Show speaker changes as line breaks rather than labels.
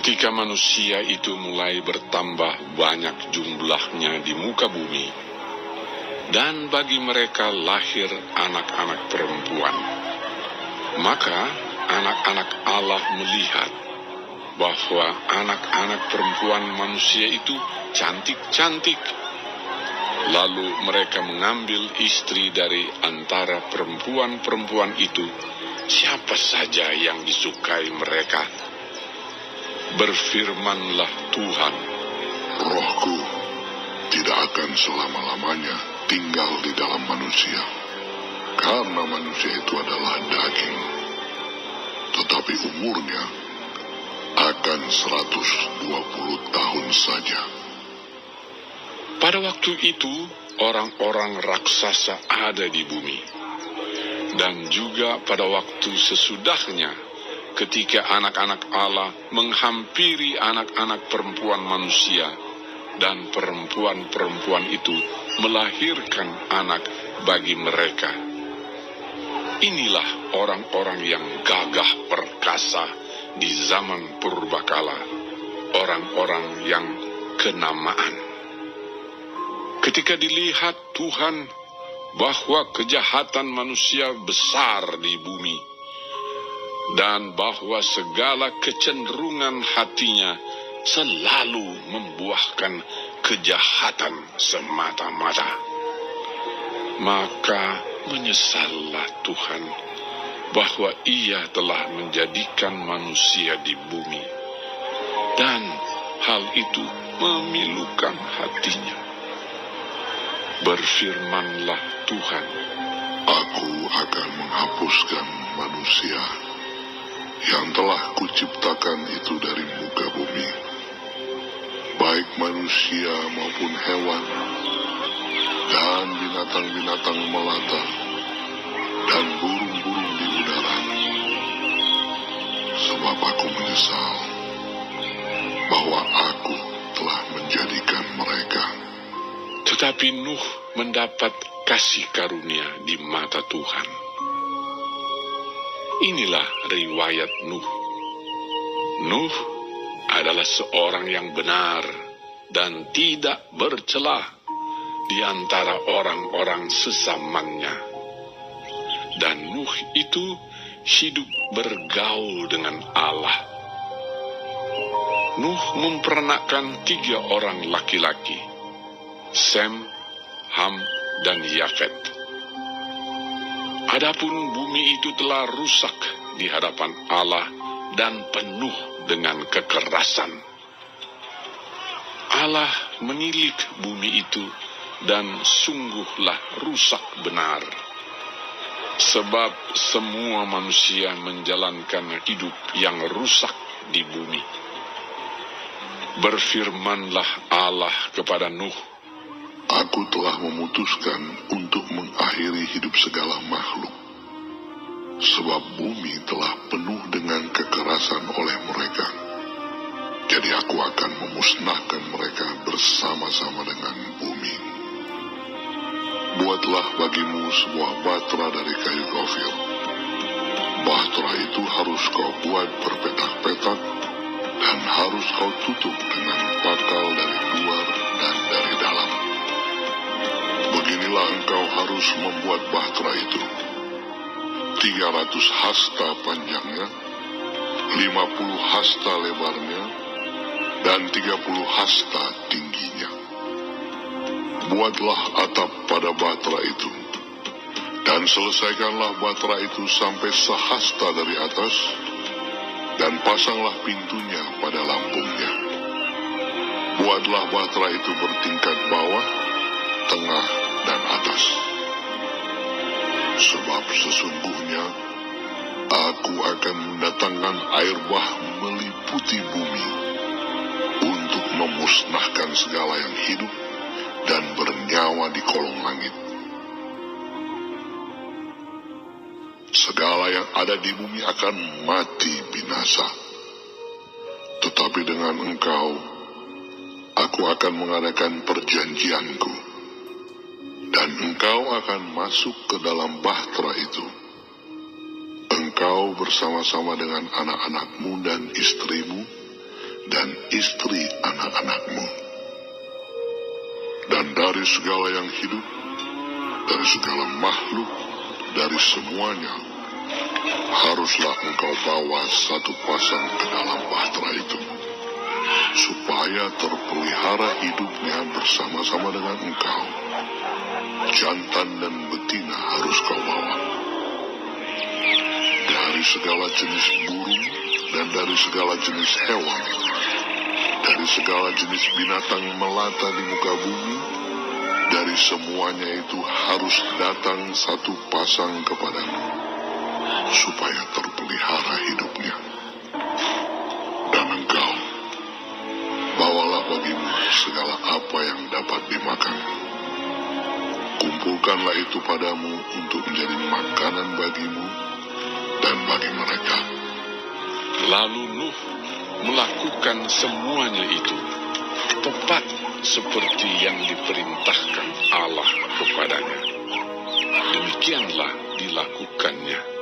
Ketika manusia itu mulai bertambah banyak jumlahnya di muka bumi, dan bagi mereka lahir anak-anak perempuan, maka anak-anak Allah melihat bahwa anak-anak perempuan manusia itu cantik-cantik. Lalu mereka mengambil istri dari antara perempuan-perempuan itu, siapa saja yang disukai mereka. Berfirmanlah Tuhan,
Rohku tidak akan selama-lamanya tinggal di dalam manusia, karena manusia itu adalah daging, tetapi umurnya akan 120 tahun saja.
Pada waktu itu, orang-orang raksasa ada di bumi. Dan juga pada waktu sesudahnya, ketika anak-anak Allah menghampiri anak-anak perempuan manusia, dan perempuan-perempuan itu melahirkan anak bagi mereka. Inilah orang-orang yang gagah perkasa di zaman purbakala, orang-orang yang kenamaan. Ketika dilihat Tuhan bahwa kejahatan manusia besar di bumi, dan bahwa segala kecenderungan hatinya selalu membuahkan kejahatan semata-mata, maka menyesallah Tuhan bahwa Ia telah menjadikan manusia di bumi, dan hal itu memilukan hatinya. Berfirmanlah Tuhan,
Aku akan menghapuskan manusia yang telah kuciptakan itu dari muka bumi, baik manusia maupun hewan, dan binatang-binatang melata, dan burung-burung di udara. Sebab aku menyesal bahwa aku telah menjadikan mereka.
tetapi Nuh mendapat kasih karunia di mata Tuhan. Inilah riwayat Nuh. Nuh adalah seorang yang benar dan tidak bercelah di antara orang-orang sezamannya. Dan Nuh itu hidup bergaul dengan Allah. Nuh mempernakkan 3 orang laki-laki, Sem, Ham, dan Yafet. Adapun bumi itu telah rusak di hadapan Allah dan penuh dengan kekerasan. Allah menilik bumi itu, dan sungguhlah rusak benar. Sebab semua manusia menjalankan hidup yang rusak di bumi. Berfirmanlah Allah kepada Nuh,
Aku telah memutuskan untuk mengakhiri hidup segala makhluk, sebab bumi telah penuh dengan kekerasan oleh mereka. Jadi aku akan memusnahkan mereka bersama-sama dengan bumi. Buatlah bagimu sebuah batra dari kayu gofir. Batra itu harus kau buat berpetak-petak, dan harus kau tutup dengan pakal dari luar dan dari dalam. Beginilah engkau harus membuat bahtera itu. 300 hasta panjangnya, 50 hasta lebarnya, dan 30 hasta tingginya. Buatlah atap pada bahtera itu, dan selesaikanlah bahtera itu sampai sehasta dari atas, dan pasanglah pintunya pada lambungnya. Buatlah bahtera itu bertingkat bawah, tengah, dan atas. Sebab sesungguhnya aku akan mendatangkan air bah meliputi bumi untuk memusnahkan segala yang hidup dan bernyawa di kolong langit. Segala yang ada di bumi akan mati binasa. Tetapi dengan engkau, aku akan mengadakan perjanjianku, dan engkau akan masuk ke dalam bahtera itu. Engkau bersama-sama dengan anak-anakmu dan istrimu, dan istri anak-anakmu. Dan dari segala yang hidup, dari segala makhluk, dari semuanya, haruslah engkau bawa satu pasang ke dalam bahtera itu, supaya terpelihara hidupnya bersama-sama dengan engkau. Jantan dan betina harus kau bawa. Dari segala jenis burung dan dari segala jenis hewan, dari segala jenis binatang melata di muka bumi, dari semuanya itu harus datang satu pasang kepadamu, supaya terpelihara hidupnya. Dan engkau, bawalah bagimu segala apa yang dapat dimakan. Kumpulkanlah itu padamu untuk menjadi makanan bagimu dan bagi mereka.
Lalu Nuh melakukan semuanya itu, tepat seperti yang diperintahkan Allah kepadanya. Demikianlah dilakukannya.